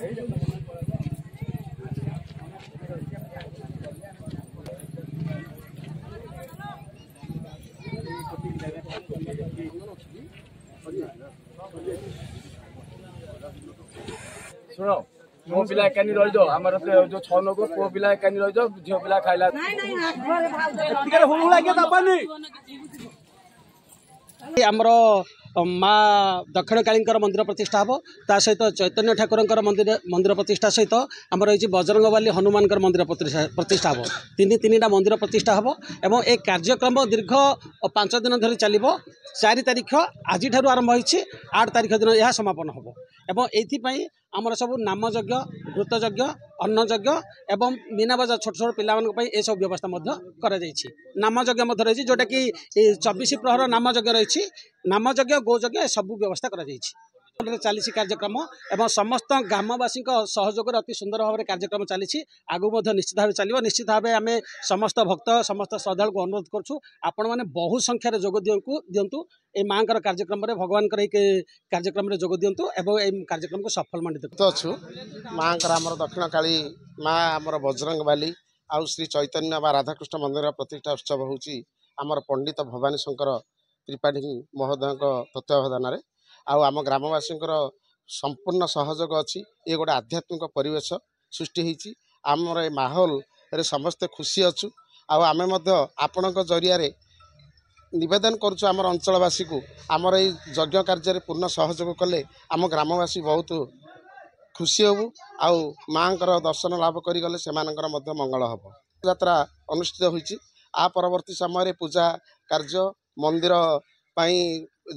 शुण मो पिला एकानी रही जाओ आम जो 6 लोग पु पिला एकानी रही जाओ झील पिला खाइला आमर माँ दक्षिण काली मंदिर प्रतिष्ठा हम ता सहित चैतन्य ठाकुर मंदिर प्रतिष्ठा सहित आमर ये बजरंगबाली हनुमान मंदिर प्रतिष्ठा हम तीन टा मंदिर प्रतिष्ठा हम एवं ए कार्यक्रम दीर्घ 5 दिन धरी चलो 4 तारीख आज आरंभ हो 8 तारीख दिन यह समापन हम एवं ये आमर सब नाम यज्ञ घृत यज्ञ अन्न यज्ञ एवं मीना बजार छोट छोट पाई ये सब व्यवस्था कर नाम यज्ञ रही जोटा कि 24 प्रहर नाम यज्ञ रही नाम यज्ञ गो यज्ञ सब व्यवस्था कर चली कार्यक्रम एवं समस्त ग्रामवासी सहयोग अति सुंदर भाव में कार्यक्रम चली आगू निश्चित भाव चलो निश्चित भाव आम समस्त भक्त समस्त श्रद्धा को अनुरोध करूँ आपण मैंने बहु संख्यार जोग दिंतु ए माँ कार्यक्रम भगवान कार्यक्रम जोग दिंतु एवं कार्यक्रम को सफल मंडित अच्छु माँ दक्षिण काली माँ आमर बजरंगबाली आउ श्री चैतन्य बा राधाकृष्ण मंदिर प्रतिष्ठा उत्सव होची आमर पंडित भवानी शंकर त्रिपाठी महोदय तत्वावधान आम ग्रामवासी संपूर्ण सहयोग अच्छी ये गोटे आध्यात्मिक परिवेश सृष्टि होती आमर ए माहौल रे समस्ते खुशी अच्छु आम आपण जरिया निवेदन करुँ आम अंचलवासी को आमर ये यज्ञ कार्य पूर्ण सहयोग कले आम ग्रामवासी बहुत खुशी हबु आउ माँ दर्शन लाभ करगले से मंगल हम यात्रा अनुष्ठित होती आ परवर्ती समय पूजा कार्य मंदिर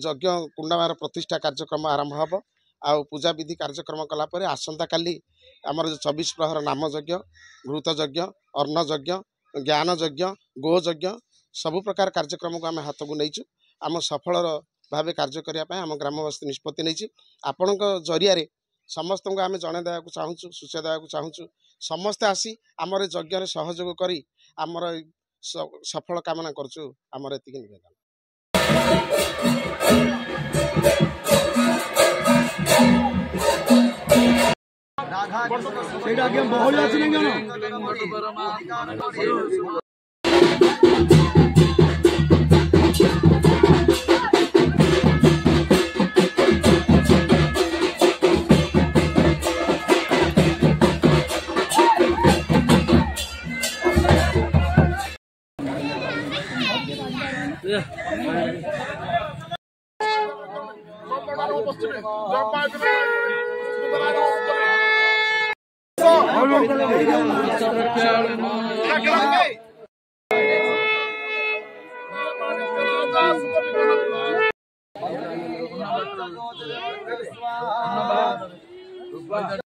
यज्ञ कुंडमार प्रतिष्ठा कार्यक्रम आरंभ हम आउ पूजा विधि कार्यक्रम कलापर आसंता काली आमर 24 प्रहर नाम यज्ञ घृत यज्ञ अन्न यज्ञ ज्ञान यज्ञ गो यज्ञ सबु प्रकार कार्यक्रम को आम हाथ को नहीं आम सफल भाव कार्य करने आम ग्रामवासी निष्पत्ति नहीं आपण जरिया समस्त को आम जन देवा चाहूँ सूचना देवा चाहूँ समस्ते आसी आमर यज्ञ सहयोग करी आमर सफल कामना करचु आमर एतिक निवेदन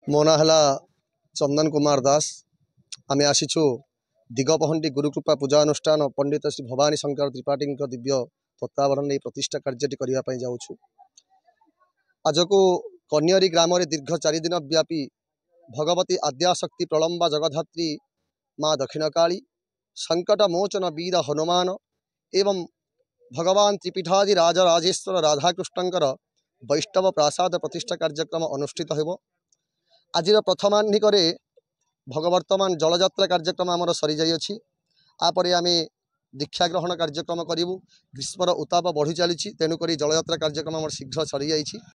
मो ना चंदन कुमार दास आम आसीचु दिगपहंडी गुरुकृपा पूजा अनुष्ठान पंडित श्री भवानी शंकर त्रिपाठी दिव्य तत्वावधान नहीं प्रतिष्ठा कार्य करने जाऊँ आज को कन्यारी ग्राम दीर्घ 4 दिन व्यापी भगवती आद्याशक्ति प्रलंबा जगधात्री माँ दक्षिण काली संकट मोचन वीर हनुमान एवं भगवान त्रिपीठादि राजराजेश्वर राधाकृष्णंकर वैष्णव प्रासाद प्रतिष्ठा कार्यक्रम अनुष्ठित हो आज प्रथमाह्निक भगवर्तमान जलयात्रा कार्यक्रम आमर सरी जाइए आपर आम दीक्षा ग्रहण कार्यक्रम करूँ ग्रीष्मर उताप बढ़ी चली तेणुक जलयात्रा कार्यक्रम शीघ्र सरी जाइए।